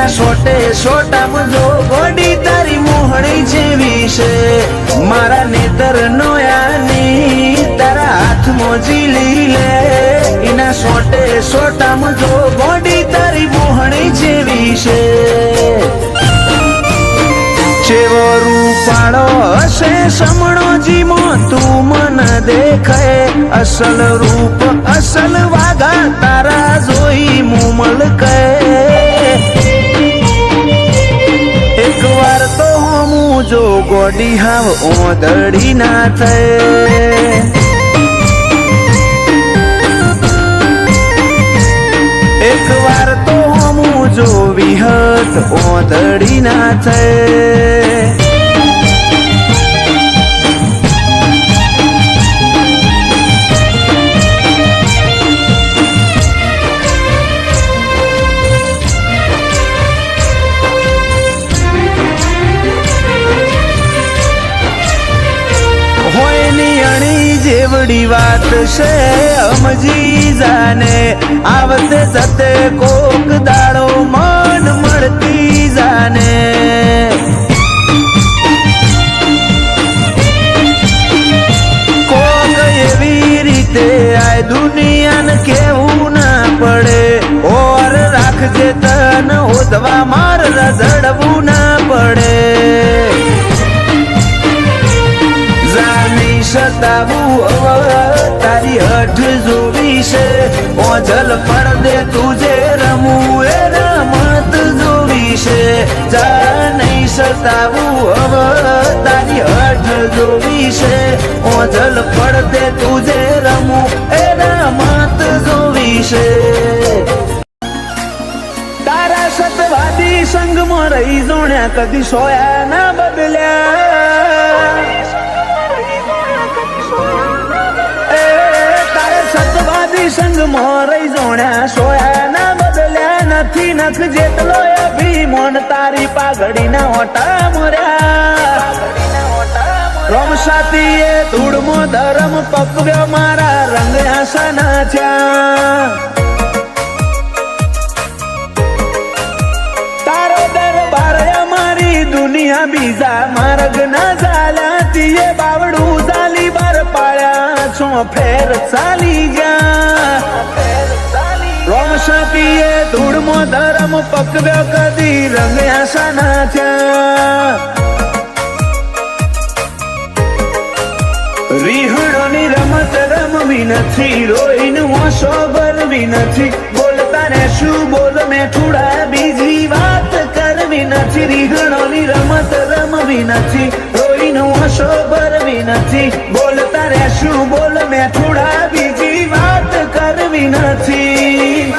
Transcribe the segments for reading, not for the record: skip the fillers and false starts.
સોટે સોટામાં જો ગોડી તારી મોહણી જેવી છે મારા નેતર નો યાની તારા હાથમાં ઝીલી લે એના સોટે સોટામાં જો ગોડી તારી મોહણી જેવી છે ચેવો રૂપાળો હશે સમણો જીમો તું મન દેખાય અસલ રૂપ અસલ વાગા તારા જોઈ મુમલ કહે એક વાર તો હું જો ગોડી હાવ ઓદડી ના થાય એક વાર તો હું જો વિહત ઓદડી ના થાય જેવડી વાત છે સમજી જાને આવતે જતે કોક દાડો મન મળતી જાને કોક એવી રીતે આ દુનિયાને કેવું ના પડે ઓર રાખજે તન ઓદવા માર રઝડવું ના પડે સતાવું તારી હઠ જોવી છે ઓજલ પડદે તુજે રમવું એ રમત જોવી છે જા નહીં સતાવું તારી હઠ જોવી છે ઓજલ પડદે તુજે રમવું એ રમત જોવી છે તારા સતવાદી સંગમાં રહી જોણ્યા કદી સોયા ના બદલ્યા સંગમાં રહી જોણ્યા સોયા ના બદલ્યા નથી નખ જેટલો અભિમાન તારી પાઘડી ના ઓટા મર્યા રમ સાથી ધૂળમો ધરમ પકવ્યો મારા રંગ આસના થયા તારો દરબાર અમારી દુનિયા બીજા માર્ગ ના ચાલ્યા તીએ બાવડું ચાલી બાર પાળ્યા છો ફેર ચાલી ગયા રોમ સાપીએ ધૂળમો ધરમ પકવ્યો કદી રંગ્યા સના થયા રીહણોની રમત રમવી નથી રોઈને હોશો ભરવી નથી બોલતા ને શું બોલ મેઠુડા બીજી વાત કરવી નથી રીહણોની રમત રમવી નથી રોઈને હોશો ભરવી નથી બોલતા ને શું બોલ મેઠુડા બીજી વાત કરવી નથી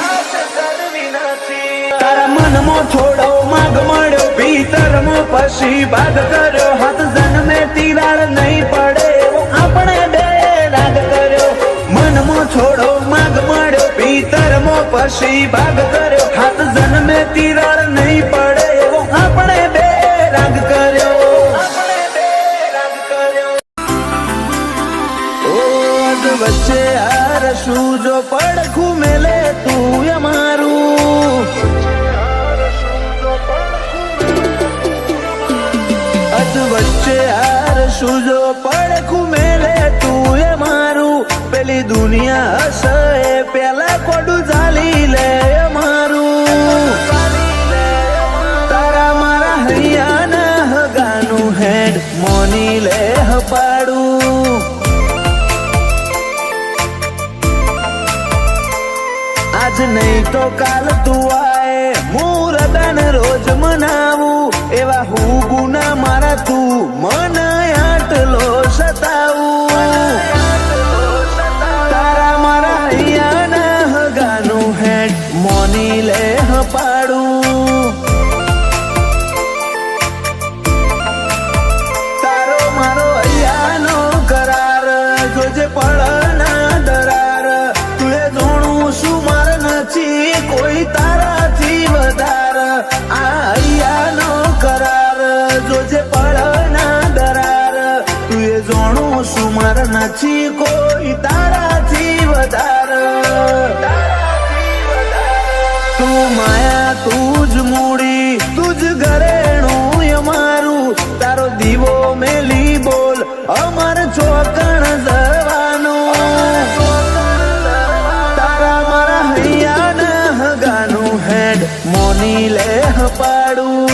તારા મનમાં થોડો માગ મળ્યો ભીતરમાં પછી ભાગ કર્યો હાથ જન્મે તિરાડ નહીં પડે આપણે બે રાગ કર્યો મનમાં થોડો માગ મળ્યો ભીતરમાં પછી ભાગ કર્યો હાથ જન્મે તિરાડ નહીં પડે એવો આપણે બે રાગ કર્યો વચ્ચે હાર શું જો પડખું મેલે તું અમારું વચ્ચે હાર શું જો પડખું મેલે તું અમારું પેલી દુનિયા હશે પેલા કોડું ચાલી લે અમારું તારા મારા હૈયાના હગાનું હેડ મોની લે હપાડું આજ નહીં તો કાલ તું આય મુરદન રોજ મનાવું એવા હું ગુના મારા તું મન આટલો સતાવું તારા મારા હૈયાના હગાનું હેડ મોની લે હપાડું તારો મારો હૈયાનો કરાર જોજે પળના દરાર તું એ જોણું શું માર નથી કોઈ તારાથી વધાર આ હૈયાનો કરાર જોજે પળના દરાર તું એ જોણું દીવો મેલી બોલ અમર ચોકણ જવાનું તારા મારા હૈયા ના હગાનું હેડ મોની લે પાડું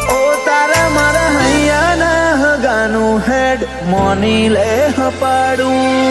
ઓ તારા મારા હૈયા ના હગાનું હેડ મોની લે પાડું